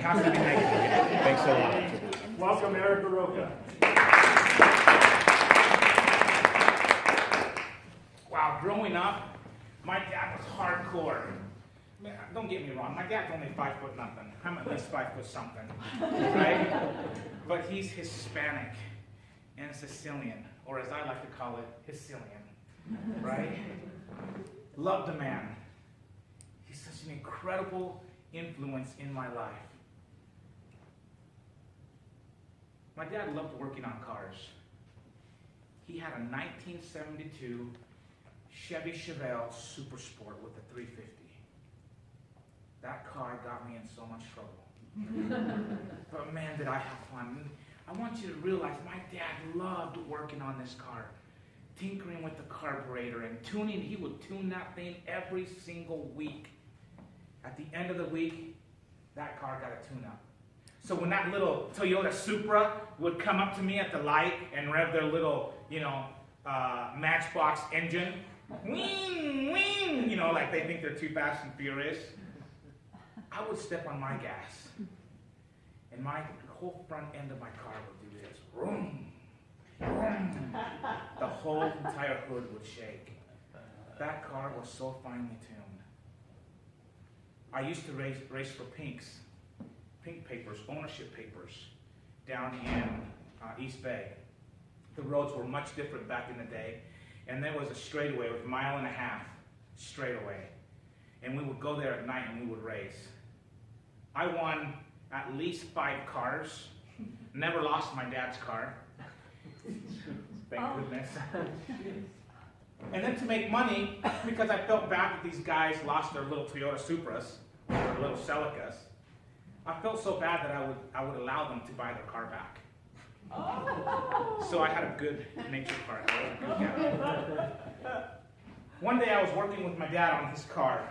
Has to be negative. Thanks a lot. Welcome, Eric Aroca. Wow, growing up, my dad was hardcore. Man, don't get me wrong, my dad's only 5 foot nothing. I'm at least 5 foot something, right? But he's Hispanic and Sicilian, or as I like to call it, Hicilian, right? Love the man. He's such an incredible influence in my life. My dad loved working on cars. He had a 1972 Chevy Chevelle Super Sport with a 350. That car got me in so much trouble. But man, did I have fun. I want you to realize my dad loved working on this car. Tinkering with the carburetor and tuning. He would tune that thing every single week. At the end of the week, that car got a tune-up. So when that little Toyota Supra would come up to me at the light and rev their little, Matchbox engine, wing, wing, like they think they're too fast and furious, I would step on my gas, and my whole front end of my car would do this. Vroom, vroom. The whole entire hood would shake. That car was so finely tuned. I used to race for pink papers, ownership papers, down in East Bay. The roads were much different back in the day, and there was a straightaway, it was 1.5 miles straightaway, and we would go there at night and we would race. I won at least 5 cars, never lost my dad's car, thank goodness. And then to make money, because I felt bad that these guys lost their little Toyota Supras, or their little Celicas, I felt so bad that I would allow them to buy their car back. So I had a good natured car. One day I was working with my dad on his car,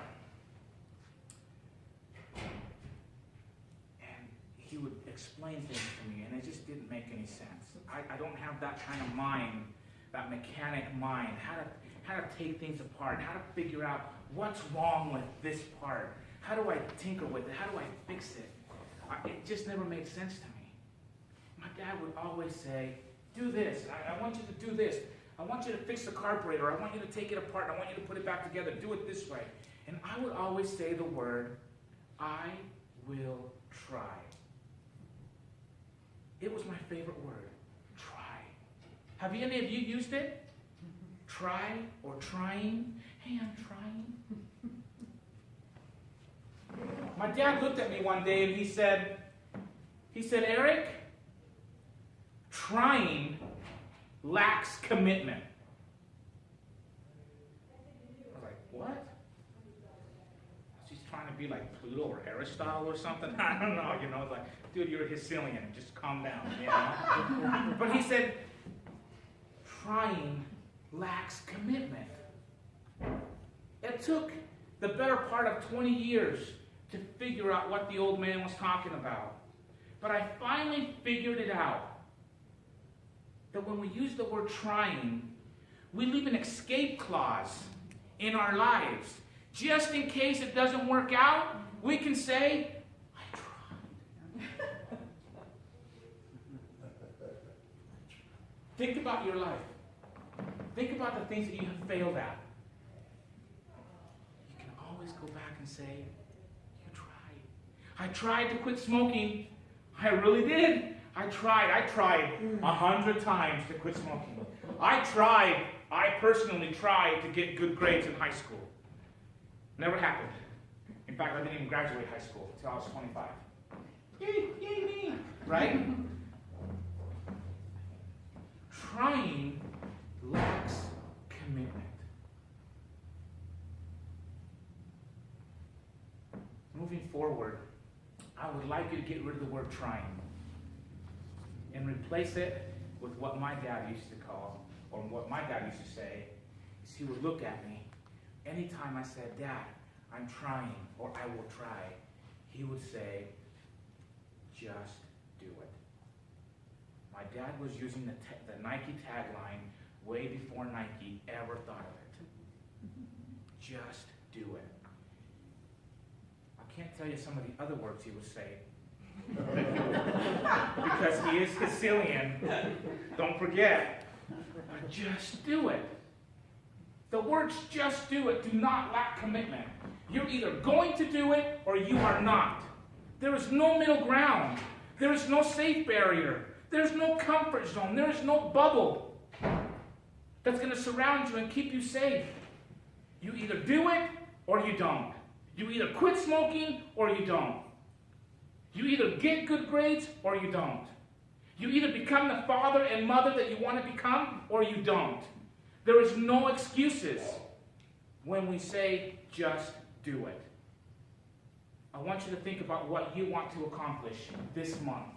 and he would explain things to me, and it just didn't make any sense. I don't have that kind of mind, that mechanic mind, how to take things apart, how to figure out what's wrong with this part. How do I tinker with it? How do I fix it? It just never made sense to me. My dad would always say, do this. I want you to do this. I want you to fix the carburetor. I want you to take it apart. I want you to put it back together. Do it this way. And I would always say the word, I will try. It was my favorite word, try. Have any of you used it? Try or trying? Hey, I'm trying. My dad looked at me one day and he said, Eric, trying lacks commitment. I was like, what? She's trying to be like Pluto or Aristotle or something? I don't know, it's like, dude, you're a Hicilian, just calm down, But he said, trying lacks commitment. It took the better part of 20 years to figure out what the old man was talking about. But I finally figured it out. That when we use the word trying, we leave an escape clause in our lives. Just in case it doesn't work out, we can say, I tried. Think about your life. Think about the things that you have failed at. You can always go back and say, you tried. I tried to quit smoking. I really did. I tried 100 times to quit smoking. I personally tried to get good grades in high school. Never happened. In fact, I didn't even graduate high school until I was 25. Yay me, right? Trying lacks commitment. Moving forward, I would like you to get rid of the word trying and replace it with what my dad used to call, or what my dad used to say, is he would look at me. Anytime I said, Dad, I'm trying, or I will try, he would say, just do it. My dad was using the Nike tagline way before Nike ever thought of it. Just do it. I can't tell you some of the other words he would say because he is Sicilian. Don't forget. But just do it. The words just do it do not lack commitment. You're either going to do it or you are not. There is no middle ground. There is no safe barrier. There's no comfort zone. There is no bubble that's going to surround you and keep you safe. You either do it or you don't. You either quit smoking or you don't. You either get good grades or you don't. You either become the father and mother that you want to become or you don't. There is no excuses when we say just do it. I want you to think about what you want to accomplish this month.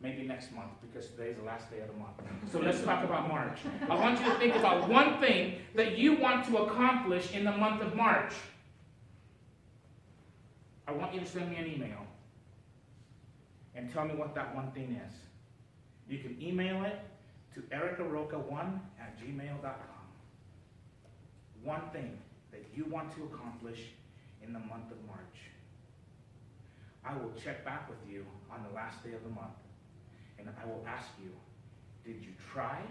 Maybe next month, because today is the last day of the month. So let's talk about March. I want you to think about one thing that you want to accomplish in the month of March. I want you to send me an email and tell me what that one thing is. You can email it to ericaroca1@gmail.com. One thing that you want to accomplish in the month of March. I will check back with you on the last day of the month, and I will ask you, did you try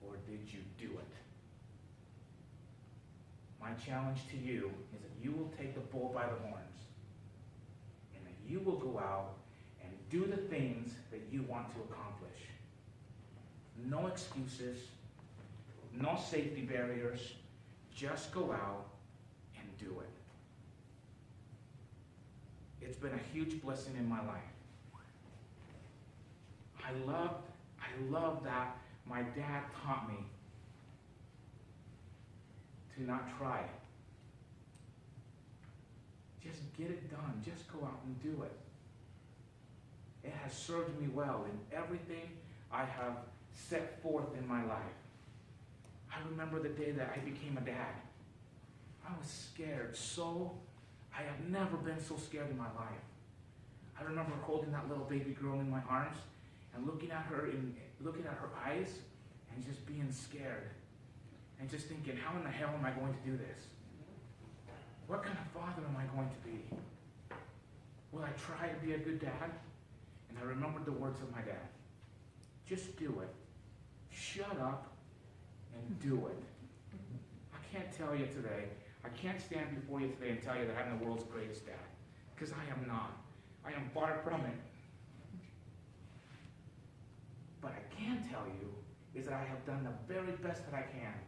or did you do it? My challenge to you is that you will take the bull by the horns, and that you will go out and do the things that you want to accomplish. No excuses, no safety barriers. Just go out and do it. It's been a huge blessing in my life. I love that my dad taught me to not try. Just get it done. Just go out and do it. It has served me well in everything I have set forth in my life. I remember the day that I became a dad. I was scared I have never been so scared in my life. I remember holding that little baby girl in my arms and looking at her eyes and just being scared and just thinking, how in the hell am I going to do this? What kind of father am I going to be? Will I try to be a good dad? And I remembered the words of my dad. Just do it. Shut up and do it. I can't tell you today. I can't stand before you today and tell you that I'm the world's greatest dad, because I am not. I am far from it. But I can tell you is that I have done the very best that I can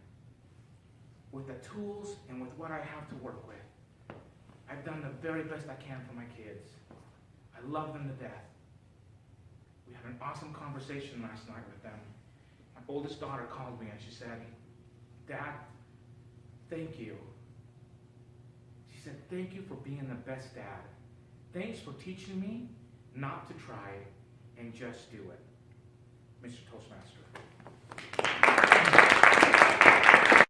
with the tools and with what I have to work with. I've done the very best I can for my kids. I love them to death. We had an awesome conversation last night with them. My oldest daughter called me and she said, Dad, thank you. She said, thank you for being the best dad. Thanks for teaching me not to try and just do it. Mr. Toastmaster.